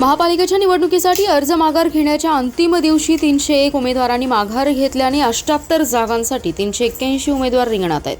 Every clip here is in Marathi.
महापालिकेच्या निवडणुकीसाठी अर्ज माघार घेण्याच्या अंतिम दिवशी 301 उमेदवारांनी माघार घेतल्याने 78 जागांसाठी 381 उमेदवार रिंगणात आहेत.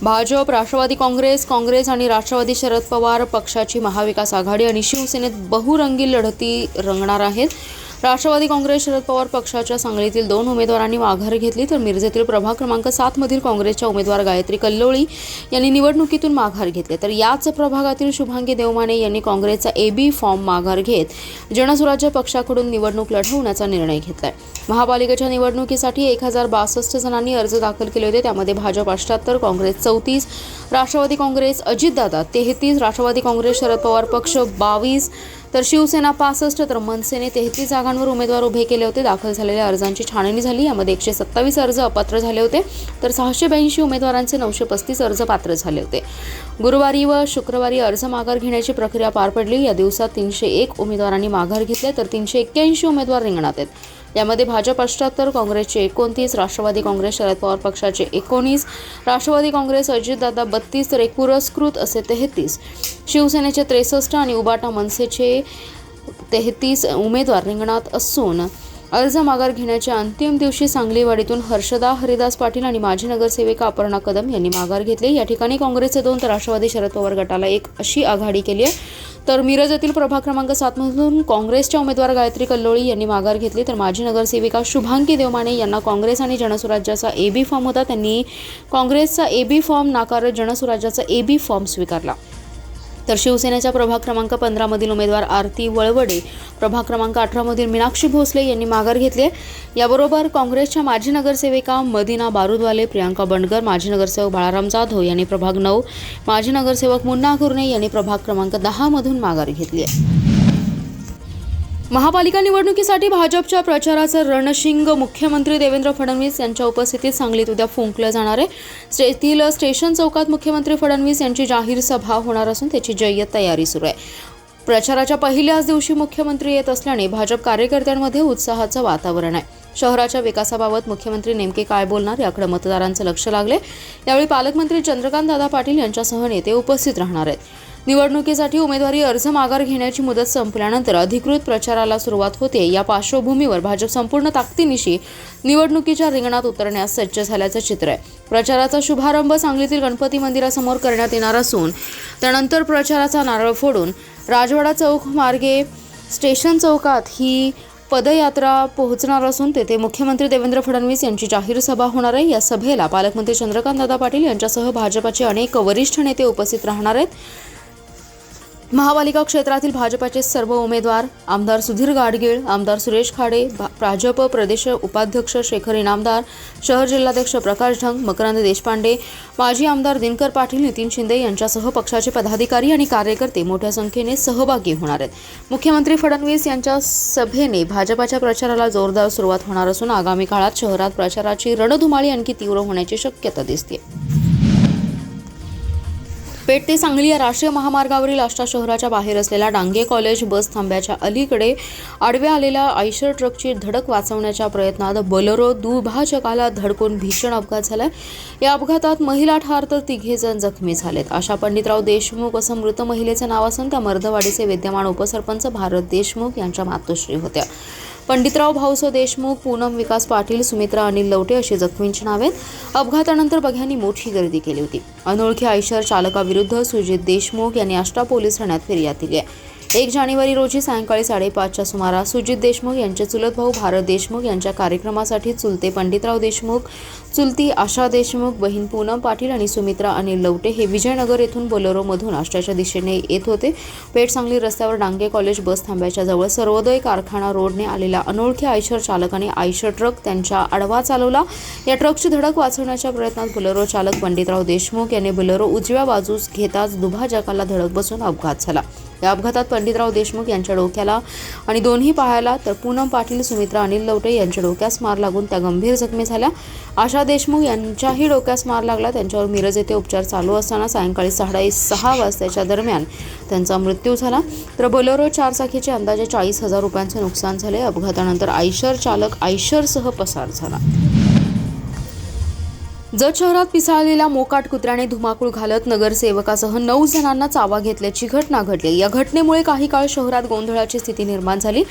भाजप, राष्ट्रवादी काँग्रेस आणि राष्ट्रवादी शरद पवार पक्षाची महाविकास आघाडी आणि शिवसेनेत बहुरंगी लढती रंगणार आहेत. राष्ट्रवादी काँग्रेस शरद पवार पक्षाच्या सांगलीतील 2 उमेदवारांनी माघार घेतली, तर मिरजेतील प्रभाग क्रमांक 7 मधील काँग्रेसच्या उमेदवार गायत्री कल्लोळी यांनी निवडणुकीतून माघार घेतले, तर याच प्रभागातील शुभांगी देवमाने यांनी काँग्रेसचा AB फॉर्म माघार घेत जनसुराज्य पक्षाकडून निवडणूक लढवण्याचा निर्णय घेतलाय. महापालिकेच्या निवडणुकीसाठी 1062 जणांनी अर्ज दाखल केले होते. त्यामध्ये भाजप 78, काँग्रेस 34, राष्ट्रवादी काँग्रेस अजितदादा 33, राष्ट्रवादी काँग्रेस शरद पवार पक्ष 22, तर शिवसेना 65, तर मनसेने 33 जागांवर उमेदवार उभे केले होते. दाखल झालेल्या अर्जांची छाननी झाली. यामध्ये 127 अर्ज अपात्र झाले होते, तर 682 उमेदवारांचे 935 अर्ज पात्र झाले होते. गुरुवारी व शुक्रवारी अर्ज माघार घेण्याची प्रक्रिया पार पडली. या दिवसात 301 उमेदवारांनी माघार घेतले, तर 381 उमेदवार रिंगणात आहेत. यामध्ये भाजप 78, काँग्रेसचे 29, राष्ट्रवादी काँग्रेस शरद पवार पक्षाचे 19, राष्ट्रवादी काँग्रेस अजितदादा 32, तर एक पुरस्कृत असे 33, शिवसेनेचे 63 आणि उबाटा मनसेचे 33 उमेदवार रिंगणात असून अर्ज माघार घेण्याच्या अंतिम दिवशी सांगलीवाडीतून हर्षदा हरिदास पाटील आणि माजी नगरसेविका अपर्णा कदम यांनी माघार घेतली. या ठिकाणी काँग्रेसचे 2, तर राष्ट्रवादी शरद पवार गटाला 1 अशी आघाडी केली आहे. तर मिरज येथील प्रभाग क्रमांक 7 मधून काँग्रेसच्या उमेदवार गायत्री कल्लोळी यांनी माघार घेतली, तर माजी नगरसेविका शुभांगी देवमाने यांना काँग्रेस आणि जनसुराज्याचा AB फॉर्म होता. त्यांनी काँग्रेसचा AB फॉर्म नाकारत जनसुराज्याचा AB फॉर्म स्वीकारला. तर शिवसेनेच्या प्रभाग क्रमांक 15 मधील उमेदवार आरती वळवडे, प्रभाग क्रमांक 18 मधील मीनाक्षी भोसले यांनी माघार घेतली. याबरोबर काँग्रेसच्या माजी नगरसेविका मदिना बारूदवाले, प्रियांका बंडगर, माजी नगरसेवक बाळाराम जाधव यांनी प्रभाग 9, माजी नगरसेवक मुन्ना कुर्णे यांनी प्रभाग क्रमांक 10 मधून माघार घेतली आहे. महापालिका निवडणुकीसाठी भाजपच्या प्रचाराचं रणशिंग मुख्यमंत्री देवेंद्र फडणवीस यांच्या उपस्थितीत सांगलीत उद्या फुंकलं जाणार आहे. स्टेशन चौकात मुख्यमंत्री फडणवीस यांची जाहीर सभा होणार असून त्याची जय्यत तयारी सुरू आहे. प्रचाराच्या पहिल्याच दिवशी मुख्यमंत्री येत असल्याने भाजप कार्यकर्त्यांमध्ये उत्साहाचं वातावरण आहे. शहराच्या विकासाबाबत मुख्यमंत्री नेमके काय बोलणार याकडे मतदारांचं लक्ष लागले. यावेळी पालकमंत्री चंद्रकांत दादा पाटील यांच्यासह नेते उपस्थित राहणार आहेत. निवडणुकीसाठी उमेदवारी अर्ज माघार घेण्याची मुदत संपल्यानंतर अधिकृत प्रचाराला सुरुवात होते. या पार्श्वभूमीवर भाजप संपूर्ण ताकदीनिशी निवडणुकीच्या रिंगणात उतरण्यास सज्ज झाल्याचं चित्र आहे. प्रचाराचा शुभारंभ सांगलीतील गणपती मंदिरासमोर करण्यात येणार असून त्यानंतर प्रचाराचा नारळ फोडून राजवाडा चौक मार्गे स्टेशन चौकात ही पदयात्रा पोहोचणार असून तेथे मुख्यमंत्री देवेंद्र फडणवीस यांची जाहीर सभा होणार आहे. या सभेला पालकमंत्री चंद्रकांत दादा पाटील यांच्यासह भाजपाचे अनेक वरिष्ठ नेते उपस्थित राहणार आहेत. महापालिका क्षेत्रातील भाजपाचे सर्व उमेदवार आमदार सुधीर गाडगीळ, आमदार सुरेश खाडे, भाजप प्रदेश उपाध्यक्ष शेखर इनामदार, शहर जिल्हाध्यक्ष प्रकाश ढंग, मकरंद देशपांडे, माजी आमदार दिनकर पाटील, नितीन शिंदे यांच्यासह पक्षाचे पदाधिकारी आणि कार्यकर्ते मोठ्या संख्येने सहभागी होणार आहेत. मुख्यमंत्री फडणवीस यांच्या सभेने भाजपाच्या प्रचाराला जोरदार सुरुवात होणार असून आगामी काळात शहरात प्रचाराची रणधुमाळी आणखी तीव्र होण्याची शक्यता दिसते. पेठ ते सांगली या राष्ट्रीय महामार्गावरील आष्टा शहराच्या बाहेर असलेल्या डांगे कॉलेज बस थांब्याच्या अलीकडे आडव्या आलेल्या आयशर ट्रकची धडक वाचवण्याच्या प्रयत्नात बोलेरो दुभाजकाला धडकून भीषण अपघात झालाय. या अपघातात महिला ठार तर 3 जण जखमी झालेत. आशा पंडितराव देशमुख असं मृत महिलेचं नाव असून त्या मर्दवाडीचे विद्यमान उपसरपंच भारत देशमुख यांच्या मातोश्री होत्या. पंडितराव भाऊसो देशमुख, पूनम विकास पाटील, सुमित्रा अनिल लवटे अशी जखमींची नावे. अपघातानंतर बघ्यांनी मोठी गर्दी केली होती. अनोळखी आयशर चालकाविरुद्ध सुजित देशमुख यांनी आष्टा पोलीस ठाण्यात फिर्याद दिली आहे. 1 जानेवारी रोजी सायंकाळी 5:30च्या सुमारास सुजित देशमुख यांचे चुलत भाऊ भारत देशमुख यांच्या कार्यक्रमासाठी चुलते पंडितराव देशमुख, चुलती आशा देशमुख, बहीण पूनम पाटील आणि सुमित्रा अनिल लवटे हे विजयनगर येथून बोलेरोमधून आष्ट्याच्या दिशेने येत होते. पेठ सांगली रस्त्यावर डांगे कॉलेज बस थांब्याच्या जवळ सर्वोदय कारखाना रोडने आलेला अनोळखी आयशर चालकाने आयशर ट्रक त्यांच्या आडवा चालवला. या ट्रकची धडक वाचवण्याच्या प्रयत्नात बोलेरो चालक पंडितराव देशमुख यांनी बोलेरो उजव्या बाजूस घेताच दुभाजकाला धडक बसून अपघात झाला. या अपघातात पंडितराव देशमुख यांच्या डोक्याला आणि दोन्ही पायाला, तर पूनम पाटील, सुमित्रा अनिल लवटे यांच्या डोक्यास मार लागून त्या गंभीर जखमी झाल्या. आशा देशमुख यांच्याही डोक्यास मार लागला. त्यांच्यावर मिरज येथे उपचार चालू असताना सायंकाळी 6:30 वाजताच्या दरम्यान त्यांचा मृत्यू झाला. तर बोलेरो 4 चाकीचे अंदाजे 40,000 रुपयांचे नुकसान झाले. अपघातानंतर आयशर चालक आयशरसह पसार झाला. जत शहरात पिसाळलेल्या मोकाट कुत्र्याने धुमाकूळ घालत नगरसेवकासह 9 जणांना चावा घेतल्याची घटना घडली। या घटनेमुळे काही काळ शहरात गोंधळाची स्थिती निर्माण झाली।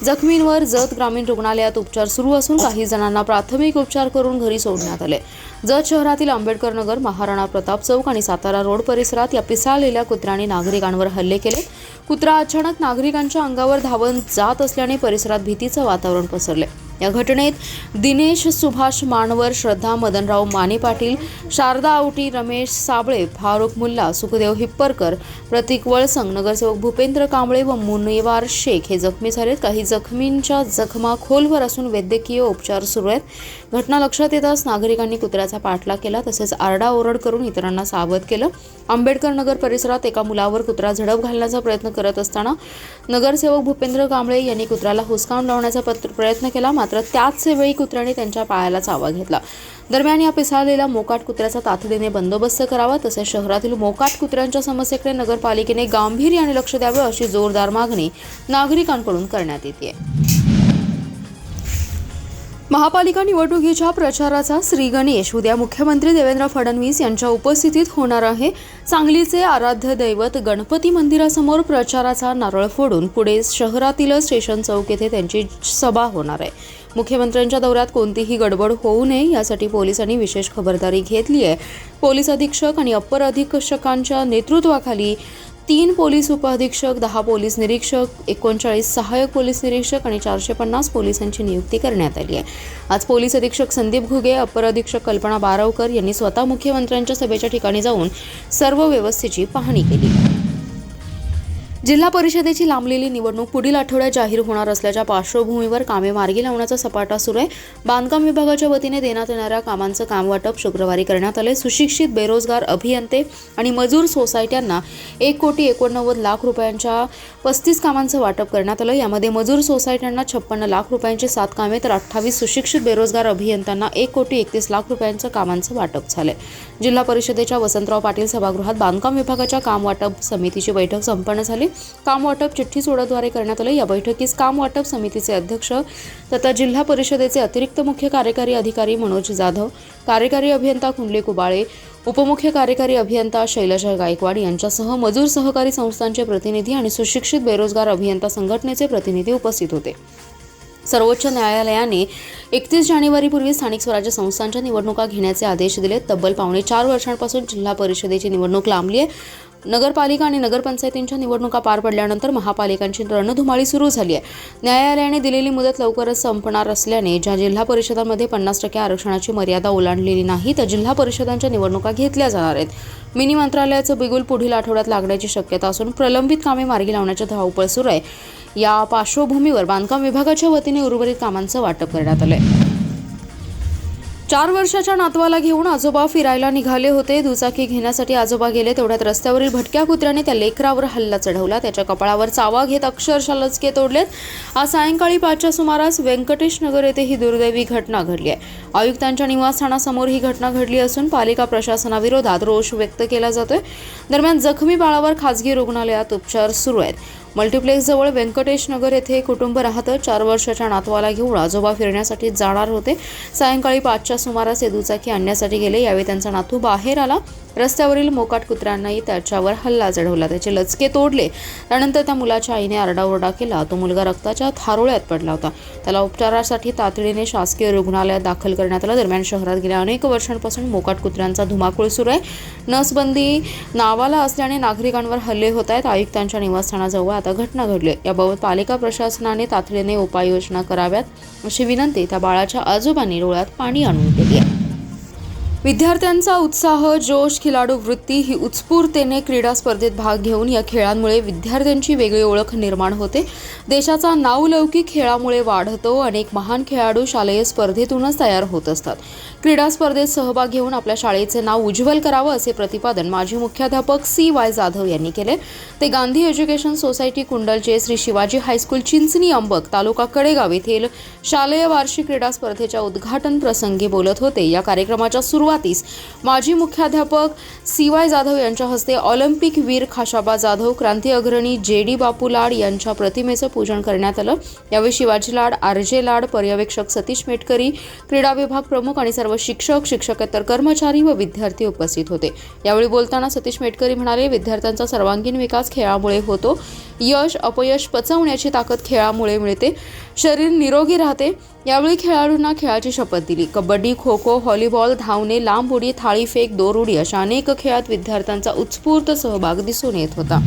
जखमींवर जत ग्रामीण रुग्णालयात उपचार सुरू असून काही जणांना प्राथमिक उपचार करून घरी सोडण्यात आले। जत शहरातील आंबेडकर नगर, महाराणा प्रताप चौक आणि सातारा रोड परिसरात या पिसाळलेल्या कुत्र्याने नागरिकांवर हल्ले केले। कुत्रा अचानक नागरिकांच्या अंगावर धावत जात असल्याने परिसरात भीतीचे वातावरण पसरले। या घटनेत दिनेश सुभाष मानवर, श्रद्धा मदनराव माने पाटील, शारदा आवटी, रमेश साबळे, फारुख मुल्ला, सुखदेव हिप्परकर, प्रतीक वळसंग, नगरसेवक भूपेंद्र कांबळे व मुनिवार शेख हे जखमी झालेत। काही जखमींच्या जखमा खोलवर असून वैद्यकीय उपचार सुरू आहेत। घटना लक्षात येताच नागरिकांनी कुत्र्याचा पाठलाग केला, तसेच आरडाओरड करून इतरांना सावध केलं। आंबेडकर नगर परिसरात एका मुलावर कुत्रा झडप घालण्याचा प्रयत्न करत असताना नगरसेवक भूपेंद्र कांबळे यांनी कुत्र्याला हुसकावून लावण्याचा प्रयत्न केला, मात्र त्याच वेळी कुत्र्याने त्यांच्या पायाला चावा घेतला। दरम्यान या पिसाळलेल्या मोकाट कुत्र्याचा तातडीने बंदोबस्त करावा, तसेच शहरातील मोकाट कुत्र्यांच्या समस्येकडे नगरपालिकेने गांभीर्याने लक्ष द्यावे अशी जोरदार मागणी नागरिकांकडून करण्यात येते। महापालिका निवडणुकीच्या प्रचाराचा श्री गणेश उद्या मुख्यमंत्री देवेंद्र फडणवीस यांच्या उपस्थितीत होणार आहे। सांगलीचे आराध्य दैवत गणपती मंदिरासमोर प्रचाराचा नारळ फोडून पुढे शहरातील स्टेशन चौक येथे त्यांची सभा होणार आहे। मुख्यमंत्र्यांच्या दौऱ्यात कोणतीही गडबड होऊ नये यासाठी पोलिसांनी विशेष खबरदारी घेतली आहे। पोलीस अधीक्षक आणि अप्पर अधीक्षकांच्या नेतृत्वाखाली 3 पोलीस उपअधीक्षक, 10 पोलीस निरीक्षक, 39 सहाय्यक पोलीस निरीक्षक आणि 450 पोलिसांची नियुक्ती करण्यात आली आहे। आज पोलीस अधीक्षक संदीप घुगे, अप्पर अधीक्षक कल्पना बारावकर यांनी स्वतः मुख्यमंत्र्यांच्या सभेच्या ठिकाणी जाऊन सर्व व्यवस्थेची पाहणी केली। जिल्हा परिषदेची लांबलेली निवडणूक पुढील आठवड्यात जाहीर होणार असल्याच्या पार्श्वभूमीवर कामे मार्गी लावण्याचा सपाटा सुरू आहे। बांधकाम विभागाच्या वतीने देण्यात येणाऱ्या कामांचं कामवाटप शुक्रवारी करण्यात आले। सुशिक्षित बेरोजगार अभियंते आणि मजूर सोसायट्यांना 1,89,00,000 रुपयांच्या 35 कामांचं वाटप करण्यात आलं। यामध्ये मजूर सोसायट्यांना 56 लाख रुपयांची 7 कामे तर 28 सुशिक्षित बेरोजगार अभियंत्यांना 1,31,00,000 रुपयांचं कामांचं वाटप झालंय। जिल्हा परिषदेच्या वसंतराव पाटील सभागृहात बांधकाम विभागाच्या काम वाटप समितीची बैठक संपन्न झाली। काम वाटप चिठ्ठी सोडतद्वारे करण्यात आले। या बैठकीस काम वाटप समितीचे अध्यक्ष तथा जिल्हा परिषदेचे अतिरिक्त मुख्य कार्यकारी अधिकारी मनोज जाधव, कार्यकारी अभियंता कुंडली कुबाळे, उपमुख्य कार्यकारी अभियंता शैलजा गायकवाड यांच्यासह मजूर सहकारी संस्थांचे प्रतिनिधी आणि सुशिक्षित बेरोजगार अभियंता संघटनेचे प्रतिनिधी उपस्थित होते। सर्वोच्च न्यायालयाने 31 जानेवारीपूर्वी स्थानिक स्वराज्य संस्थांच्या निवडणुका घेण्याचे आदेश दिले। तब्बल 4 वर्षांपासून जिल्हा परिषदेची निवडणूक लांबली आहे। नगरपालिका आणि नगरपंचायतींच्या निवडणुका पार पडल्यानंतर महापालिकांची रणधुमाळी सुरू झाली आहे। न्यायालयाने दिलेली मुदत लवकरच संपणार असल्याने ज्या जिल्हा परिषदांमध्ये 50% आरक्षणाची मर्यादा ओलांडलेली नाही त्या जिल्हा परिषदांच्या निवडणुका घेतल्या जाणार आहेत। मिनी मंत्रालयाचं बिगुल पुढील आठवड्यात लागण्याची शक्यता असून प्रलंबित कामे मार्गी लावण्याची धावपळ सुरू आहे। या पार्श्वभूमीवर बांधकाम विभागाच्या वतीने उर्वरित कामांचं वाटप करण्यात आलंय। 4 वर्षाच्या नातवाला घेऊन आजोबा फिरायला निघाले होते। दुचाकी घेण्यासाठी आजोबा गेले तेवढ्यात रस्त्यावरील भटक्या कुत्र्याने त्या लेकरावर हल्ला चढवला। त्याच्या कपाळावर चावा घेत अक्षरशः लचके तोडलेत। आज सायंकाळी 5च्या सुमारास व्यंकटेश नगर येथे ही दुर्दैवी घटना घडली आहे। आयुक्तांच्या निवासस्थानासमोर ही घटना घडली असून पालिका प्रशासनाविरोधात रोष व्यक्त केला जातोय। दरम्यान जखमी बाळावर खासगी रुग्णालयात उपचार सुरू आहेत। मल्टिप्लेक्स जवळ व्यंकटेश नगर येथे कुटुंब राहतं। 4 वर्षाच्या नातवाला घेऊन आजोबा फिरण्यासाठी जाणार होते। सायंकाळी 5च्या सुमारास हे दुचाकी आणण्यासाठी गेले। यावेळी त्यांचा नातू बाहेर आला। रस्त्यावरील मोकाट कुत्र्यांनाही त्याच्यावर हल्ला चढवला, त्याचे लचके तोडले। त्यानंतर त्या मुलाच्या आईने आरडाओरडा केला। तो मुलगा रक्ताच्या थारोळ्यात पडला होता। त्याला उपचारासाठी तातडीने शासकीय रुग्णालयात दाखल करण्यात आलं। दरम्यान शहरात गेल्या अनेक वर्षांपासून मोकाट कुत्र्यांचा धुमाकूळ सुरू आहे। नसबंदी नावाला असल्याने नागरिकांवर हल्ले होत आहेत। आयुक्तांच्या निवासस्थानाजवळ आता घटना घडली। याबाबत पालिका प्रशासनाने तातडीने उपाययोजना कराव्यात अशी विनंती त्या बाळाच्या आजोबांनी डोळ्यात पाणी आणून केली आहे। विद्यार्थ्यांचा उत्साह, जोश, खिलाडू वृत्ती ही उत्स्फूर्ततेने क्रीडा स्पर्धेत भाग घेऊन या खेळांमुळे विद्यार्थ्यांची वेगळी ओळख निर्माण होते। देशाचा नावलौकिक खेळामुळे वाढतो। अनेक महान खेळाडू शालेय स्पर्धेतूनच तयार होत असतात। क्रीडा स्पर्धेत सहभाग घेऊन आपल्या शाळेचे नाव उज्ज्वल करावं असे प्रतिपादन माजी मुख्याध्यापक CY जाधव यांनी केले। ते गांधी एज्युकेशन सोसायटी कुंडलचे श्री शिवाजी हायस्कूल चिंचणी अंबक तालुका कडेगाव येथील शालेय वार्षिक क्रीडा स्पर्धेच्या उद्घाटन प्रसंगी बोलत होते। या कार्यक्रमाच्या सुरुवातीस माजी मुख्याध्यापक CY जाधव यांच्या हस्ते ऑलिम्पिक वीर खाशाबा जाधव, क्रांती अग्रणी JD बापू लाड यांच्या प्रतिमेचं पूजन करण्यात आलं। यावेळी शिवाजी लाड, RJ लाड, पर्यवेक्षक सतीश मेटकरी, क्रीडा विभाग प्रमुख आणि सर्व सर्व शिक्षक, शिक्षकेतर कर्मचारी व विद्यार्थी उपस्थित होते। यावेळी बोलताना सतीश मेटकरी म्हणाले, विद्यार्थ्यांचा सर्वांगीण विकास खेळामुळे होतो। यश अपयश पचवण्याची ताकद खेळामुळे मिळते। शरीर निरोगी राहते। यावेळी खेळाडूंना खेळाची शपथ दिली। कबड्डी, खो खो, व्हॉलीबॉल, धावणे, लांब उडी, थाळीफेक, दोर उडी अशा अनेक खेळात विद्यार्थ्यांचा उत्स्फूर्त सहभाग दिसून येत होता।